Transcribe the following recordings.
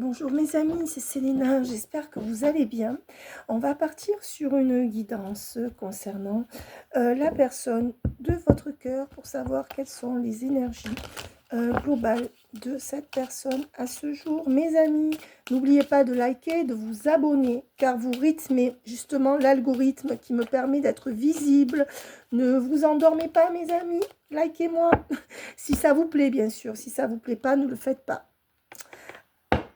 Bonjour mes amis, c'est Célina, j'espère que vous allez bien. On va partir sur une guidance concernant la personne de votre cœur pour savoir quelles sont les énergies globales de cette personne à ce jour. Mes amis, n'oubliez pas de liker, de vous abonner car vous rythmez justement l'algorithme qui me permet d'être visible. Ne vous endormez pas mes amis, likez-moi si ça vous plaît bien sûr, si ça ne vous plaît pas, ne le faites pas.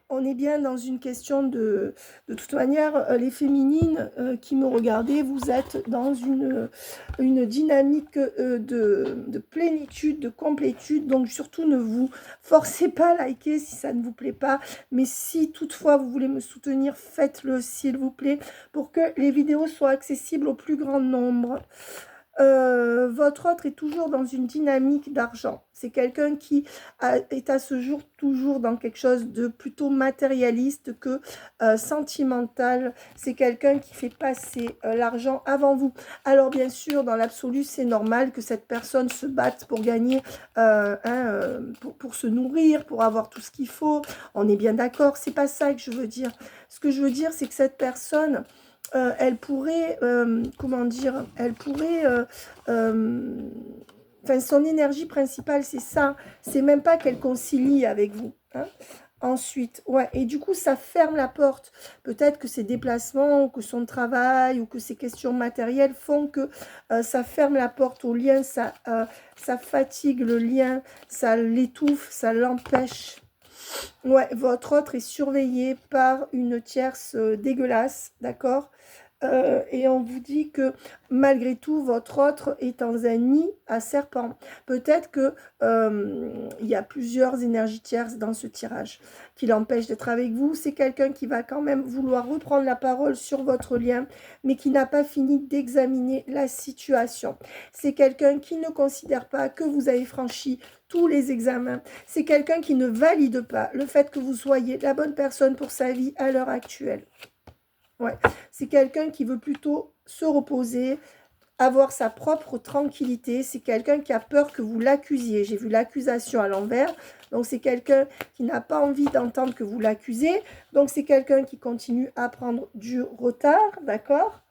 On est bien dans une question de toute manière, les féminines qui me regardez, vous êtes dans une dynamique de plénitude, de complétude. Donc surtout ne vous forcez pas à liker si ça ne vous plaît pas. Mais si toutefois vous voulez me soutenir, faites-le s'il vous plaît pour que les vidéos soient accessibles au plus grand nombre. Votre autre est toujours dans une dynamique d'argent. C'est quelqu'un qui est à ce jour toujours dans quelque chose de plutôt matérialiste que sentimental. C'est quelqu'un qui fait passer l'argent avant vous. Alors bien sûr, dans l'absolu, c'est normal que cette personne se batte pour gagner, pour se nourrir, pour avoir tout ce qu'il faut. On est bien d'accord, c'est pas ça que je veux dire. Ce que je veux dire, c'est que cette personne... elle pourrait, comment dire, elle pourrait, enfin son énergie principale c'est ça, c'est même pas qu'elle concilie avec vous, hein. Ensuite, ouais, et du coup ça ferme la porte, peut-être que ses déplacements, ou que son travail, ou que ses questions matérielles font que ça ferme la porte au lien, ça fatigue le lien, ça l'étouffe, ça l'empêche. Ouais, votre autre est surveillé par une tierce dégueulasse, d'accord? Et on vous dit que malgré tout, votre autre est dans un nid à serpent. Peut-être que il y a plusieurs énergies tierces dans ce tirage qui l'empêchent d'être avec vous. C'est quelqu'un qui va quand même vouloir reprendre la parole sur votre lien, mais qui n'a pas fini d'examiner la situation. C'est quelqu'un qui ne considère pas que vous avez franchi tous les examens. C'est quelqu'un qui ne valide pas le fait que vous soyez la bonne personne pour sa vie à l'heure actuelle. Ouais, c'est quelqu'un qui veut plutôt se reposer, avoir sa propre tranquillité. C'est quelqu'un qui a peur que vous l'accusiez. J'ai vu l'accusation à l'envers. Donc, c'est quelqu'un qui n'a pas envie d'entendre que vous l'accusez. Donc, c'est quelqu'un qui continue à prendre du retard, d'accord?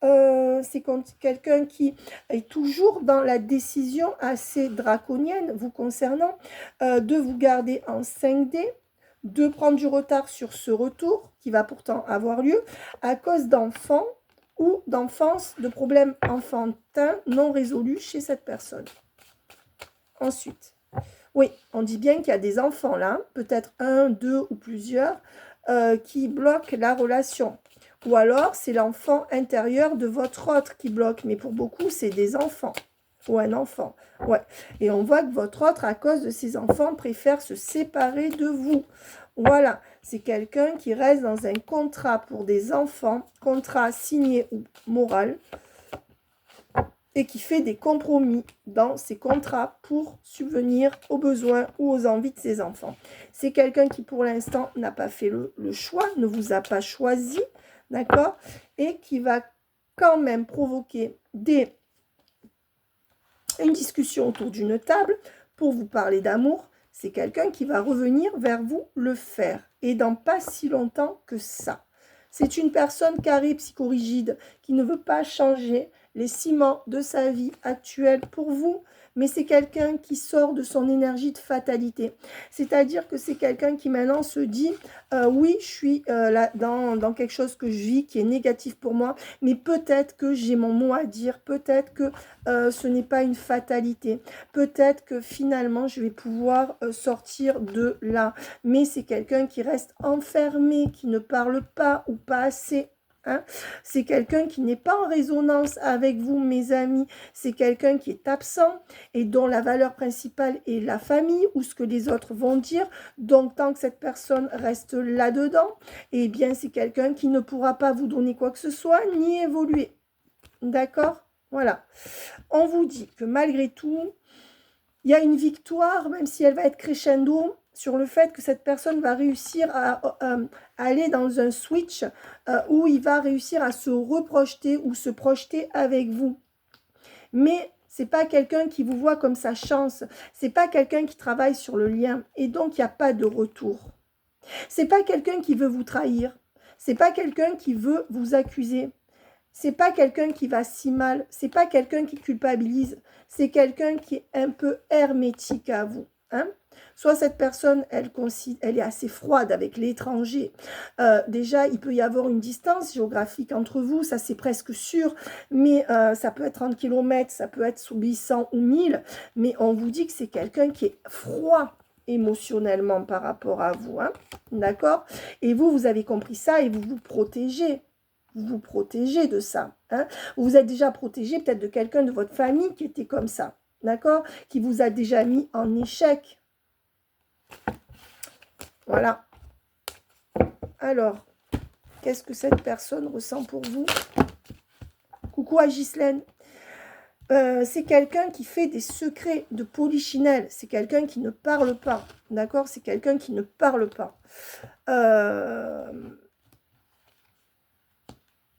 C'est quelqu'un qui est toujours dans la décision assez draconienne vous concernant, de vous garder en 5D, de prendre du retard sur ce retour qui va pourtant avoir lieu à cause d'enfants ou d'enfance, de problèmes enfantins non résolus chez cette personne. Ensuite, oui, on dit bien qu'il y a des enfants là, peut-être un, deux ou plusieurs, qui bloquent la relation. Ou alors, c'est l'enfant intérieur de votre autre qui bloque. Mais pour beaucoup, c'est des enfants. Ou un enfant. Ouais. Et on voit que votre autre, à cause de ses enfants, préfère se séparer de vous. Voilà. C'est quelqu'un qui reste dans un contrat pour des enfants, contrat signé ou moral, et qui fait des compromis dans ses contrats pour subvenir aux besoins ou aux envies de ses enfants. C'est quelqu'un qui, pour l'instant, n'a pas fait le choix, ne vous a pas choisi, d'accord? Et qui va quand même provoquer une discussion autour d'une table pour vous parler d'amour. C'est quelqu'un qui va revenir vers vous le faire, et dans pas si longtemps que ça. C'est une personne carrée, psychorigide, qui ne veut pas changer les ciments de sa vie actuelle pour vous, mais c'est quelqu'un qui sort de son énergie de fatalité. C'est-à-dire que c'est quelqu'un qui maintenant se dit oui, je suis là dans quelque chose que je vis qui est négatif pour moi, mais peut-être que j'ai mon mot à dire, peut-être que ce n'est pas une fatalité, peut-être que finalement je vais pouvoir sortir de là. Mais c'est quelqu'un qui reste enfermé, qui ne parle pas ou pas assez. Hein? C'est quelqu'un qui n'est pas en résonance avec vous, mes amis. C'est quelqu'un qui est absent et dont la valeur principale est la famille ou ce que les autres vont dire. Donc, tant que cette personne reste là-dedans, eh bien, c'est quelqu'un qui ne pourra pas vous donner quoi que ce soit ni évoluer. D'accord? Voilà. On vous dit que malgré tout, il y a une victoire, même si elle va être crescendo, sur le fait que cette personne va réussir à aller dans un switch où il va réussir à se reprojeter ou se projeter avec vous. Mais c'est pas quelqu'un qui vous voit comme sa chance. C'est pas quelqu'un qui travaille sur le lien. Et donc, il n'y a pas de retour. C'est pas quelqu'un qui veut vous trahir. C'est pas quelqu'un qui veut vous accuser. C'est pas quelqu'un qui va si mal. C'est pas quelqu'un qui culpabilise. C'est quelqu'un qui est un peu hermétique à vous. Hein? Soit cette personne, elle est assez froide avec l'étranger. Déjà, il peut y avoir une distance géographique entre vous, ça c'est presque sûr, mais ça peut être 30 km, ça peut être sous 800 ou 1000, mais on vous dit que c'est quelqu'un qui est froid émotionnellement par rapport à vous. Hein? D'accord? Et vous, vous avez compris ça et vous vous protégez. Vous vous protégez de ça. Hein? Vous êtes déjà protégé peut-être de quelqu'un de votre famille qui était comme ça. D'accord? Qui vous a déjà mis en échec. Voilà. Alors, qu'est-ce que cette personne ressent pour vous? Coucou à Ghislaine. C'est quelqu'un qui fait des secrets de polichinelle. C'est quelqu'un qui ne parle pas. D'accord? C'est quelqu'un qui ne parle pas.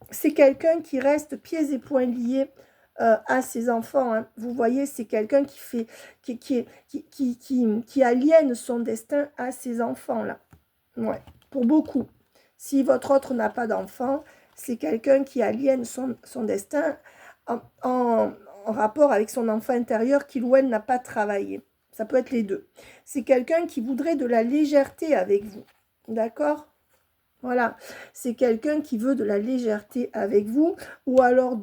C'est quelqu'un qui reste pieds et poings liés à ses enfants. Hein. Vous voyez, c'est quelqu'un qui fait, qui aliène son destin à ses enfants là. Ouais, pour beaucoup. Si votre autre n'a pas d'enfant, c'est quelqu'un qui aliène son destin en rapport avec son enfant intérieur qu'il ou elle n'a pas travaillé. Ça peut être les deux. C'est quelqu'un qui voudrait de la légèreté avec vous. D'accord ? Voilà, c'est quelqu'un qui veut de la légèreté avec vous, ou alors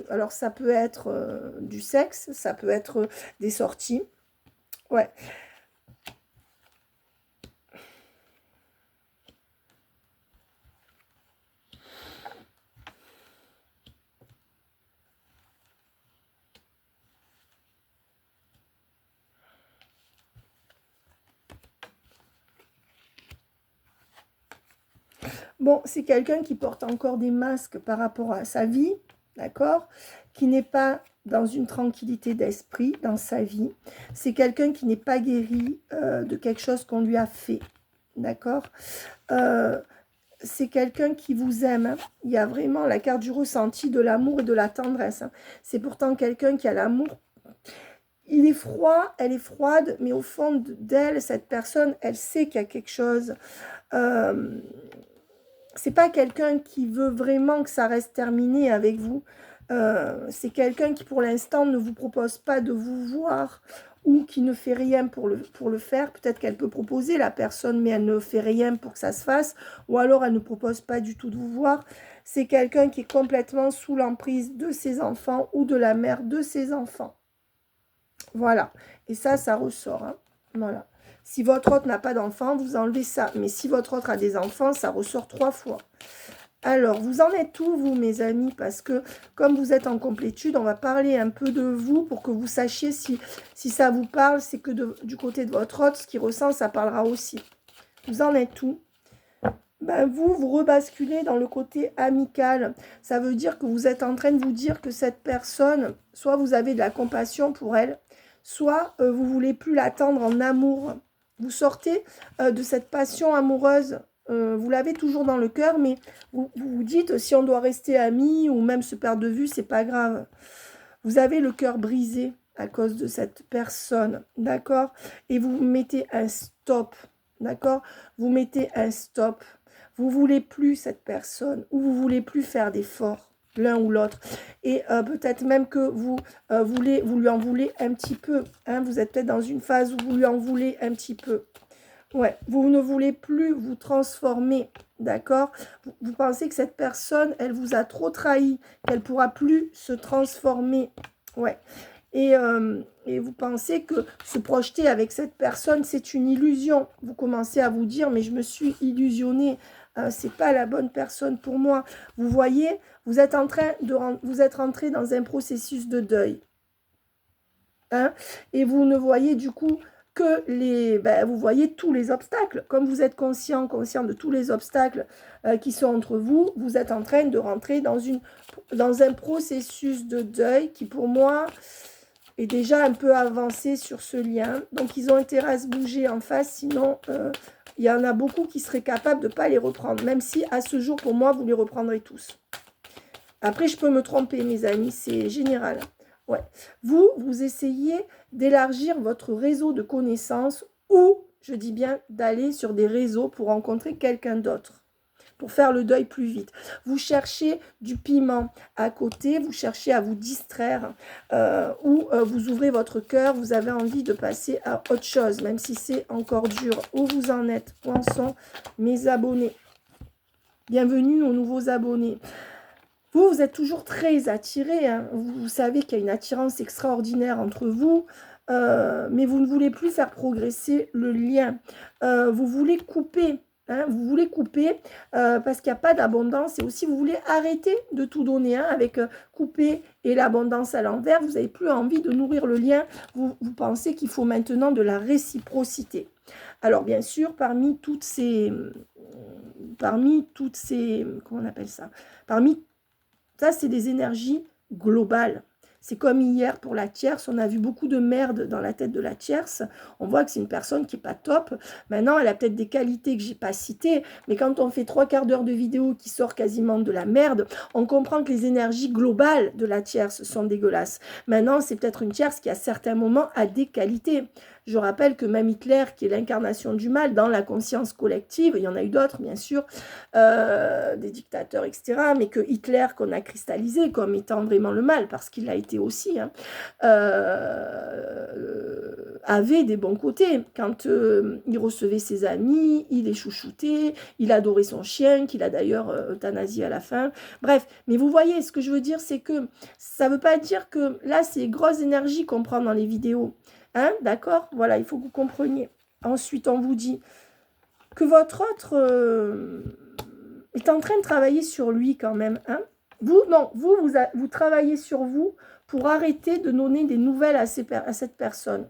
alors ça peut être du sexe, ça peut être des sorties. Ouais. Bon, c'est quelqu'un qui porte encore des masques par rapport à sa vie, d'accord? Qui n'est pas dans une tranquillité d'esprit dans sa vie. C'est quelqu'un qui n'est pas guéri de quelque chose qu'on lui a fait, d'accord? C'est quelqu'un qui vous aime. Hein. Il y a vraiment la carte du ressenti, de l'amour et de la tendresse. Hein. C'est pourtant quelqu'un qui a l'amour. Il est froid, elle est froide, mais au fond d'elle, cette personne, elle sait qu'il y a quelque chose. C'est pas quelqu'un qui veut vraiment que ça reste terminé avec vous. C'est quelqu'un qui, pour l'instant, ne vous propose pas de vous voir ou qui ne fait rien pour le faire. Peut-être qu'elle peut proposer la personne, mais elle ne fait rien pour que ça se fasse. Ou alors, elle ne propose pas du tout de vous voir. C'est quelqu'un qui est complètement sous l'emprise de ses enfants ou de la mère de ses enfants. Voilà. Et ça ressort. Hein. Voilà. Si votre autre n'a pas d'enfant, vous enlevez ça. Mais si votre autre a des enfants, ça ressort 3 fois. Alors, vous en êtes où, vous, mes amis? Parce que, comme vous êtes en complétude, on va parler un peu de vous pour que vous sachiez si ça vous parle. C'est que du côté de votre autre, ce qu'il ressent, ça parlera aussi. Vous en êtes où? Ben, vous rebasculez dans le côté amical. Ça veut dire que vous êtes en train de vous dire que cette personne, soit vous avez de la compassion pour elle, soit vous ne voulez plus l'attendre en amour. Vous sortez de cette passion amoureuse. Vous l'avez toujours dans le cœur, mais vous vous dites, si on doit rester amis ou même se perdre de vue, c'est pas grave. Vous avez le cœur brisé à cause de cette personne, d'accord? Et vous mettez un stop, d'accord? Vous mettez un stop. Vous ne voulez plus cette personne ou vous ne voulez plus faire d'efforts, l'un ou l'autre. Et peut-être même que vous lui en voulez un petit peu. Hein, vous êtes peut-être dans une phase où vous lui en voulez un petit peu. Ouais, vous ne voulez plus vous transformer, d'accord? Vous pensez que cette personne, elle vous a trop trahi, qu'elle ne pourra plus se transformer. Ouais. Et vous pensez que se projeter avec cette personne, c'est une illusion. Vous commencez à vous dire, mais je me suis illusionnée. C'est pas la bonne personne pour moi. Vous voyez, vous êtes rentré dans un processus de deuil. Hein? Et vous ne voyez du coup que vous voyez tous les obstacles. Comme vous êtes conscient de tous les obstacles qui sont entre vous, vous êtes en train de rentrer dans un processus de deuil qui, pour moi, est déjà un peu avancé sur ce lien. Donc, ils ont intérêt à se bouger en face, sinon, il y en a beaucoup qui seraient capables de ne pas les reprendre. Même si, à ce jour, pour moi, vous les reprendrez tous. Après, je peux me tromper, mes amis, c'est général. Ouais. Vous essayez d'élargir votre réseau de connaissances ou je dis bien d'aller sur des réseaux pour rencontrer quelqu'un d'autre, pour faire le deuil plus vite. Vous cherchez du piment à côté, vous cherchez à vous distraire, ou vous ouvrez votre cœur, vous avez envie de passer à autre chose, même si c'est encore dur. Où vous en êtes? Où en sont mes abonnés? Bienvenue aux nouveaux abonnés. Vous êtes toujours très attirés, hein. Vous savez qu'il y a une attirance extraordinaire entre vous, mais vous ne voulez plus faire progresser le lien. Vous voulez couper, hein, vous voulez couper parce qu'il n'y a pas d'abondance, et aussi vous voulez arrêter de tout donner, hein, avec couper et l'abondance à l'envers. Vous n'avez plus envie de nourrir le lien, vous pensez qu'il faut maintenant de la réciprocité. Alors bien sûr, parmi toutes ces, comment on appelle ça, ça, c'est des énergies globales. C'est comme hier pour la tierce, on a vu beaucoup de merde dans la tête de la tierce. On voit que c'est une personne qui n'est pas top. Maintenant, elle a peut-être des qualités que je n'ai pas citées, mais quand on fait 3/4 d'heure de vidéo qui sort quasiment de la merde, on comprend que les énergies globales de la tierce sont dégueulasses. Maintenant, c'est peut-être une tierce qui, à certains moments, a des qualités. Je rappelle que même Hitler, qui est l'incarnation du mal dans la conscience collective, il y en a eu d'autres, bien sûr, des dictateurs, etc., mais que Hitler, qu'on a cristallisé comme étant vraiment le mal, parce qu'il l'a été aussi, hein, avait des bons côtés. Quand il recevait ses amis, il les chouchoutait, il adorait son chien, qu'il a d'ailleurs euthanasié à la fin. Bref, mais vous voyez, ce que je veux dire, c'est que ça ne veut pas dire que là, c'est les grosses énergies qu'on prend dans les vidéos. Hein, d'accord? Voilà, il faut que vous compreniez. Ensuite, on vous dit que votre autre est en train de travailler sur lui quand même. Hein? Vous travaillez sur vous pour arrêter de donner des nouvelles à cette personne.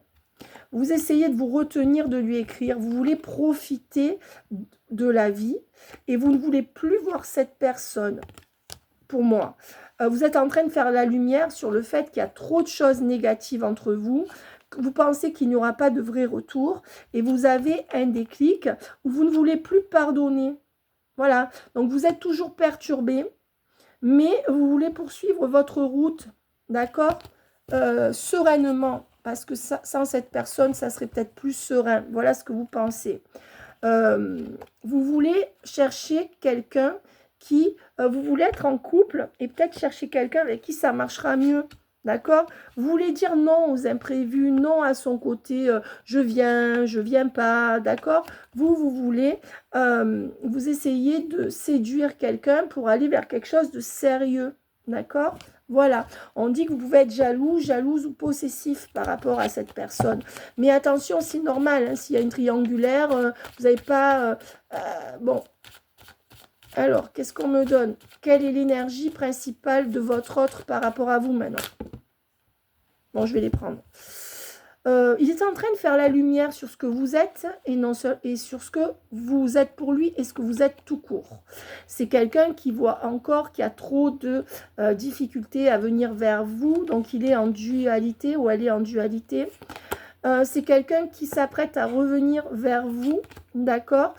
Vous essayez de vous retenir de lui écrire. Vous voulez profiter de la vie et vous ne voulez plus voir cette personne. Pour moi, vous êtes en train de faire la lumière sur le fait qu'il y a trop de choses négatives entre vous. Vous pensez qu'il n'y aura pas de vrai retour et vous avez un déclic où vous ne voulez plus pardonner. Voilà, donc vous êtes toujours perturbé, mais vous voulez poursuivre votre route, d'accord, sereinement, parce que sans cette personne, ça serait peut-être plus serein. Voilà ce que vous pensez. Vous voulez chercher quelqu'un qui, vous voulez être en couple et peut-être chercher quelqu'un avec qui ça marchera mieux. D'accord? Vous voulez dire non aux imprévus, non à son côté, je viens pas, d'accord? Vous voulez, vous essayez de séduire quelqu'un pour aller vers quelque chose de sérieux, d'accord? Voilà, on dit que vous pouvez être jaloux, jalouse ou possessif par rapport à cette personne. Mais attention, c'est normal, hein, s'il y a une triangulaire, vous n'avez pas... bon. Alors, qu'est-ce qu'on me donne? Quelle est l'énergie principale de votre autre par rapport à vous maintenant? Bon, je vais les prendre. Il est en train de faire la lumière sur ce que vous êtes et sur ce que vous êtes pour lui et ce que vous êtes tout court. C'est quelqu'un qui voit encore qu'il y a trop de difficultés à venir vers vous, donc il est en dualité ou elle est en dualité. C'est quelqu'un qui s'apprête à revenir vers vous, d'accord,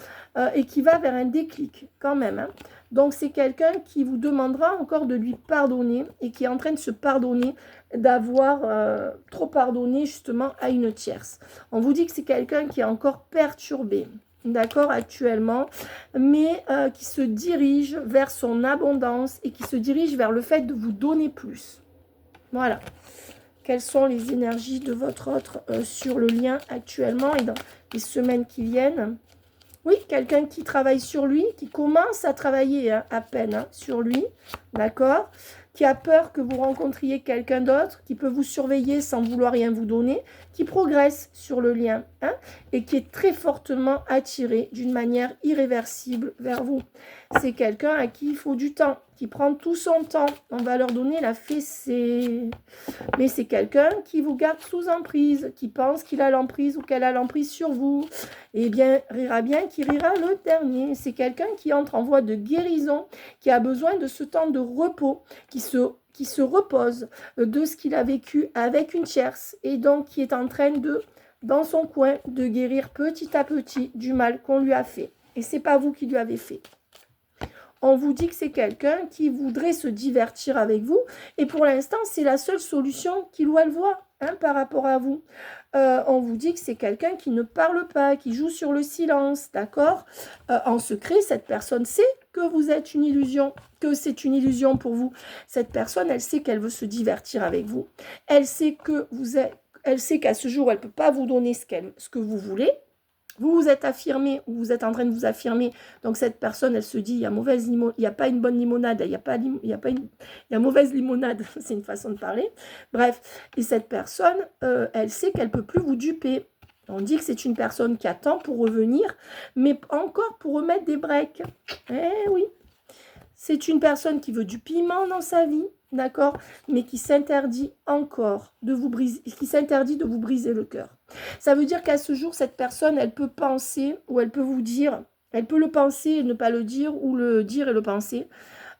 et qui va vers un déclic quand même, hein. Donc c'est quelqu'un qui vous demandera encore de lui pardonner et qui est en train de se pardonner d'avoir trop pardonné justement à une tierce. On vous dit que c'est quelqu'un qui est encore perturbé, d'accord, actuellement, mais qui se dirige vers son abondance et qui se dirige vers le fait de vous donner plus. Voilà. Quelles sont les énergies de votre autre sur le lien actuellement et dans les semaines qui viennent? Oui, quelqu'un qui travaille sur lui, qui commence à travailler à peine sur lui, d'accord, qui a peur que vous rencontriez quelqu'un d'autre, qui peut vous surveiller sans vouloir rien vous donner, qui progresse sur le lien, hein, et qui est très fortement attiré d'une manière irréversible vers vous. C'est quelqu'un à qui il faut du temps, qui prend tout son temps. On va leur donner la fessée. Mais c'est quelqu'un qui vous garde sous emprise, qui pense qu'il a l'emprise ou qu'elle a l'emprise sur vous. Eh bien, rira bien qui rira le dernier. C'est quelqu'un qui entre en voie de guérison, qui a besoin de ce temps de repos, qui se repose de ce qu'il a vécu avec une tierce et donc qui est en train de, dans son coin, de guérir petit à petit du mal qu'on lui a fait. Et c'est pas vous qui lui avez fait. On vous dit que c'est quelqu'un qui voudrait se divertir avec vous. Et pour l'instant, c'est la seule solution qu'il ou elle voit par rapport à vous. On vous dit que c'est quelqu'un qui ne parle pas, qui joue sur le silence, d'accord? En secret, cette personne sait que vous êtes une illusion, que c'est une illusion pour vous. Cette personne, elle sait qu'elle veut se divertir avec vous. Elle sait que vous êtes, elle sait qu'à ce jour, elle ne peut pas vous donner ce que vous voulez. Vous vous êtes affirmé, ou vous êtes en train de vous affirmer, donc cette personne, elle se dit, il y a pas une bonne limonade, il y a mauvaise limonade, c'est une façon de parler. Bref, et cette personne, elle sait qu'elle ne peut plus vous duper. On dit que c'est une personne qui attend pour revenir, mais encore pour remettre des breaks. Eh oui, c'est une personne qui veut du piment dans sa vie, d'accord, mais qui s'interdit encore de vous briser, qui s'interdit de vous briser le cœur. Ça veut dire qu'à ce jour, cette personne, elle peut penser ou elle peut vous dire, elle peut le penser et ne pas le dire, ou le dire et le penser.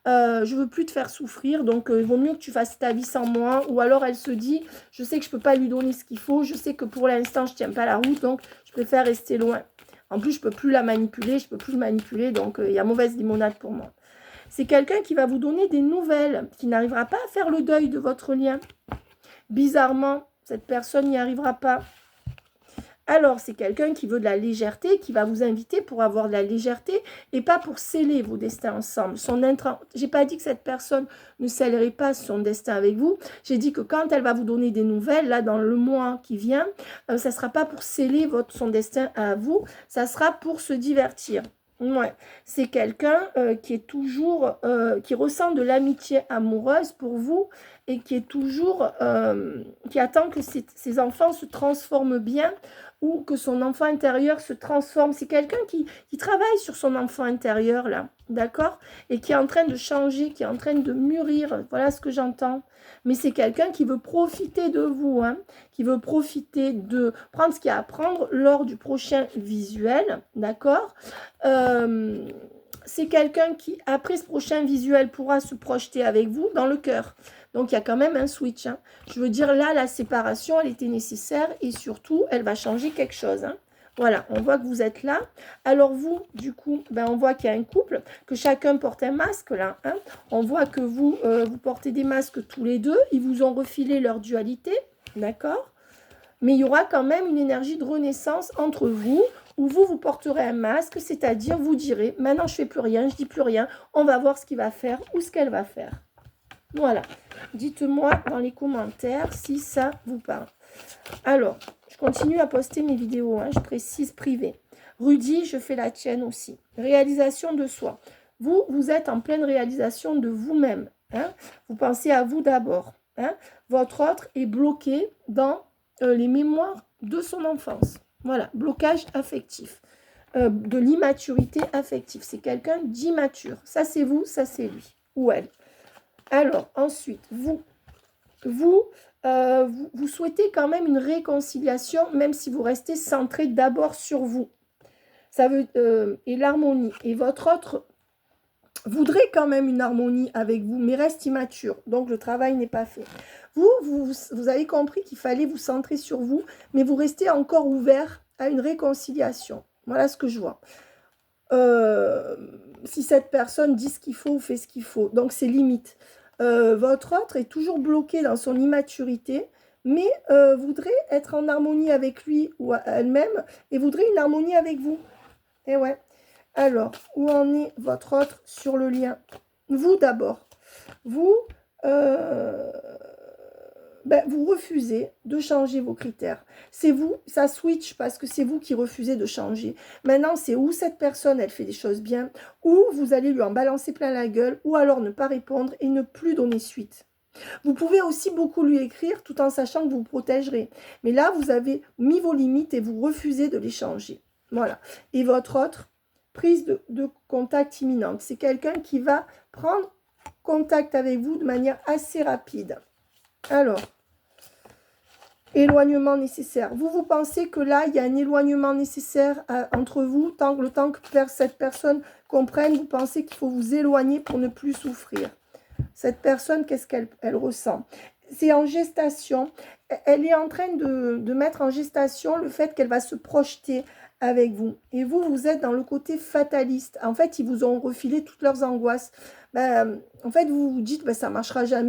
Je veux plus te faire souffrir, donc il vaut mieux que tu fasses ta vie sans moi. Ou alors elle se dit, je sais que je peux pas lui donner ce qu'il faut, je sais que pour l'instant je tiens pas la route, donc je préfère rester loin. En plus, je peux plus la manipuler, je peux plus le manipuler, donc il y a mauvaise limonade pour moi. C'est quelqu'un qui va vous donner des nouvelles, qui n'arrivera pas à faire le deuil de votre lien. Bizarrement, cette personne n'y arrivera pas. Alors, c'est quelqu'un qui veut de la légèreté, qui va vous inviter pour avoir de la légèreté et pas pour sceller vos destins ensemble. J'ai pas dit que cette personne ne scellerait pas son destin avec vous. J'ai dit que quand elle va vous donner des nouvelles, là, dans le mois qui vient, ça ne sera pas pour sceller son destin à vous, ça sera pour se divertir. Ouais, c'est quelqu'un qui est toujours, qui ressent de l'amitié amoureuse pour vous et qui est toujours, qui attend que ses enfants se transforment bien ou que son enfant intérieur se transforme. C'est quelqu'un qui travaille sur son enfant intérieur, là, d'accord? Et qui est en train de changer, qui est en train de mûrir. Voilà ce que j'entends. Mais c'est quelqu'un qui veut profiter de vous, qui veut profiter de prendre ce qu'il y a à prendre lors du prochain visuel, d'accord? C'est quelqu'un qui, après ce prochain visuel, pourra se projeter avec vous dans le cœur. Donc, il y a quand même un switch. Je veux dire, là, la séparation, elle était nécessaire et surtout, elle va changer quelque chose. Voilà, on voit que vous êtes là. Alors, vous, du coup, on voit qu'il y a un couple, que chacun porte un masque, là. On voit que vous, vous portez des masques tous les deux. Ils vous ont refilé leur dualité, d'accord? Mais il y aura quand même une énergie de renaissance entre vous, où vous porterez un masque, c'est-à-dire vous direz, maintenant je ne fais plus rien, je ne dis plus rien, on va voir ce qu'il va faire ou ce qu'elle va faire. Voilà, dites-moi dans les commentaires si ça vous parle. Alors, je continue à poster mes vidéos, je précise privé. Rudy, je fais la tienne aussi. Réalisation de soi. Vous êtes en pleine réalisation de vous-même. Vous pensez à vous d'abord. Votre autre est bloqué dans les mémoires de son enfance. Voilà, blocage affectif, de l'immaturité affective. C'est quelqu'un d'immature. Ça, c'est vous, ça, c'est lui ou elle. Alors, ensuite, vous souhaitez quand même une réconciliation, même si vous restez centré d'abord sur vous. Ça veut, et l'harmonie. Et votre autre voudrait quand même une harmonie avec vous, mais reste immature. Donc, le travail n'est pas fait. Vous avez compris qu'il fallait vous centrer sur vous, mais vous restez encore ouvert à une réconciliation. Voilà ce que je vois. Si cette personne dit ce qu'il faut ou fait ce qu'il faut. Donc, c'est limite. Votre autre est toujours bloqué dans son immaturité, mais voudrait être en harmonie avec lui ou elle-même et voudrait une harmonie avec vous. Et ouais. Alors, où en est votre autre sur le lien? Vous d'abord. Vous refusez de changer vos critères. C'est vous, ça switch parce que c'est vous qui refusez de changer. Maintenant, c'est où cette personne, elle fait des choses bien, ou vous allez lui en balancer plein la gueule, ou alors ne pas répondre et ne plus donner suite. Vous pouvez aussi beaucoup lui écrire tout en sachant que vous vous protégerez. Mais là, vous avez mis vos limites et vous refusez de les changer. Voilà. Et votre autre, prise de contact imminente. C'est quelqu'un qui va prendre contact avec vous de manière assez rapide. Alors, éloignement nécessaire. Vous pensez que là, il y a un éloignement nécessaire entre vous, le temps que cette personne comprenne, vous pensez qu'il faut vous éloigner pour ne plus souffrir. Cette personne, qu'est-ce qu'elle ressent? c'est en gestation. Elle est en train de mettre en gestation le fait qu'elle va se projeter avec vous. Et vous, vous êtes dans le côté fataliste. En fait, ils vous ont refilé toutes leurs angoisses. Ben, en fait, vous vous dites, ben, ça ne marchera jamais.